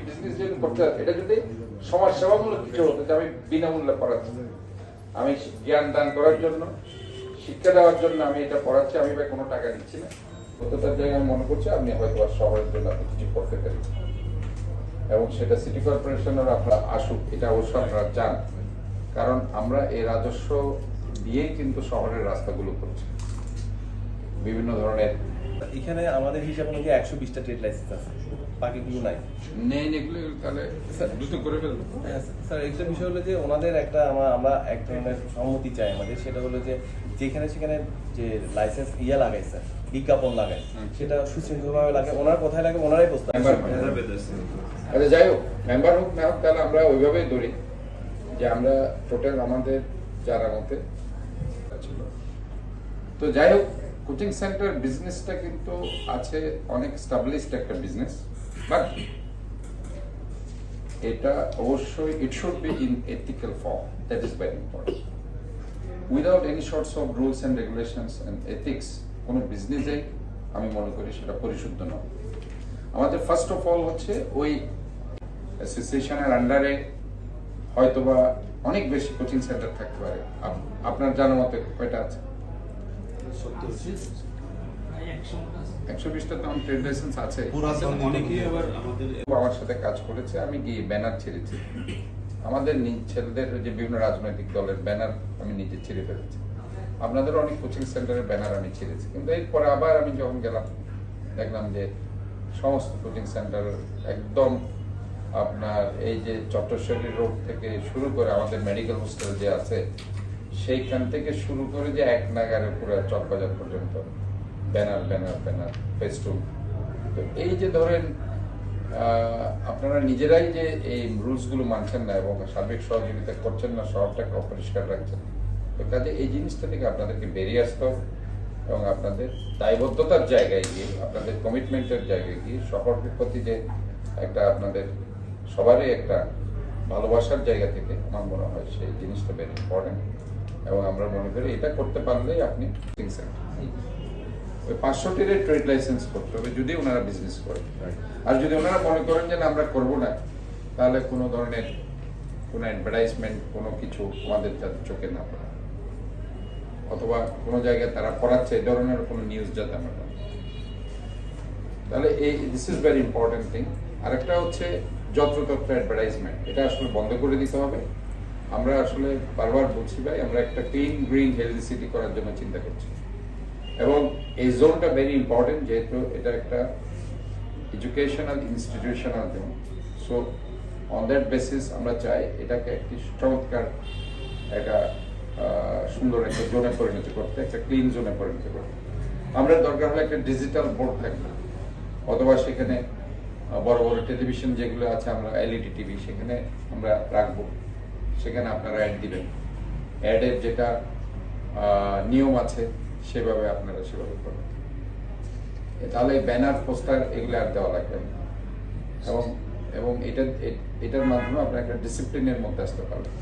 Business যদি করতে এটা যদি সমাজ সেবামূলক কিছু হতো যে আমি বিনামূল্যে পড়াচ্ছি, আমি জ্ঞান দান করার জন্য, শিক্ষা দেওয়ার জন্য আমি এটা পড়াচ্ছি, আমি ভাই কোনো টাকা দিচ্ছি না, প্রত্যেকটার জায়গায় আমি মনে করছি আপনি হয়তো শহরের জন্য আপনি কিছু করতে পারেন এবং সেটা সিটি কর্পোরেশনের আপনারা আসুক, এটা অবশ্য আপনারা চান, কারণ আমরা এই রাজস্ব দিয়েই কিন্তু শহরের রাস্তাগুলো করছি বিভিন্ন ধরনের। এখানে আমাদের হিসাব অনুযায়ী 120টা ট্রেড লাইসেন্স আছে, বাকিগুলো নাই। নেই এগুলো তাহলে দ্রুত করে ফেলবো। স্যার একটা বিষয় হলো যে ওনাদের একটা আমরা এক ধরনের সম্মতি চাই আমাদের, সেটা হলো যে যেখানে সেখানে যে লাইসেন্স লাগাইছে, বিজ্ঞাপন লাগায়, সেটা সুশৃঙ্খলভাবে লাগে, ওনার কথায় লাগে, ওনারাই প্রস্তাব। আচ্ছা যাই হোক, মেম্বার হোক না হোক, তাহলে আমরা ওইভাবেই ধরি যে আমরা টোটাল আমাদের যারা মতে ছিল। তো যাই হোক, কোচিং সেন্টার বিজনেসটা কিন্তু আছে অনেক স্টাবলিশড একটা বিজনেস, বাট এটা অবশ্যই it should be in ethical form, that is very important. Without any sorts of rules and regulations and ethics কোনো বিজনেসে আমি মনে করি সেটা পরিশুদ্ধ নয়। আমাদের ফার্স্ট অফ অল হচ্ছে ওই অ্যাসোসিয়েশনের আন্ডারে হয়তোবা অনেক বেশি কোচিং সেন্টার থাকতে পারে। আপনার জানার মতে কয়টা আছে? 120টা তো আমার ট্রেড লাইসেন্স আছে। আমার সাথে কাজ করেছে, আমি গিয়ে ব্যানার ছেড়েছি, আমাদের ছেলেদের যে বিভিন্ন রাজনৈতিক দলের ব্যানার আমি নিজে ছেড়ে ফেলেছি, আপনাদের অনেক কোচিং সেন্টারের ব্যানার আমি ছেড়েছি, কিন্তু এরপরে আবার আমি যখন গেলাম দেখলাম যে সমস্ত কোচিং সেন্টার একদম আপনার এই যে চট্টশ্বরী রোড থেকে শুরু করে আমাদের মেডিকেল হোস্টেল যে আছে সেইখান থেকে শুরু করে যে এক নাগারে পুরো চকবাজার পর্যন্ত ব্যানার ব্যানার ব্যানার ফেস্টুন। তো এই যে ধরেন আপনারা নিজেরাই যে এই রুলসগুলো মানছেন না এবং সার্বিক সহযোগিতা করছেন না, শহরটাকে অপরিষ্কার রাখছেন, তো কাজে এই জিনিসটা থেকে আপনাদেরকে বেরিয়ে আসতে হবে এবং আপনাদের দায়বদ্ধতার জায়গায় গিয়ে, আপনাদের কমিটমেন্টের জায়গায় গিয়ে শহরের প্রতি যে একটা আপনাদের সবারই একটা ভালোবাসার জায়গা থেকে আমার মনে হয় সেই জিনিসটা ভেরি ইম্পর্টেন্ট। এবং আমরা মনে করি এটা করতে পারলেই আপনি ওই 500টির ট্রেড লাইসেন্স করতে হবে যদি ওনারা বিজনেস করেন। আর যদি ওনারা মনে করেন যে আমরা করবো না, তাহলে কোনো ধরনের কোনো অ্যাডভার্টাইজমেন্ট কোনো কিছু আমাদের যাতে চোখে না পড়ে, অথবা কোনো জায়গায় তারা পড়াচ্ছে এই ধরনের কোনো নিউজ যাতে আমরা না, তাহলে এই this is very important thing. আরেকটা হচ্ছে যত্রতত্র অ্যাডভার্টাইজমেন্ট, এটা আসলে বন্ধ করে দিতে হবে। আমরা আসলে বারবার বলছি ভাই, আমরা একটা ক্লিন গ্রিন হেলদি সিটি করার জন্য চিন্তা করছি এবং এই জোনটা ভেরি ইম্পর্টেন্ট, যেহেতু এটা একটা educational institutional zone. So on that basis আমরা চাই এটাকে একটি চমৎকার একটা সুন্দর একটা জোনে পরিণত করতে, একটা ক্লিন জোনে পরিণত করতে। আমরা দরকার হলে একটা ডিজিটাল বোর্ড থাকবে, অথবা সেখানে বড় বড় টেলিভিশন যেগুলো আছে আমরা এলইডি টিভি সেখানে আমরা রাখবো, সেখানে আপনারা অ্যাড দিবেন, অ্যাডের যেটা নিয়ম আছে সেভাবে আপনারা সেভাবে করবেন, তাহলে ব্যানার পোস্টার এগুলো আর দেওয়া লাগবে না এবং এটার মাধ্যমে আপনারা একটা ডিসিপ্লিনের মধ্যে আসতে পারবেন।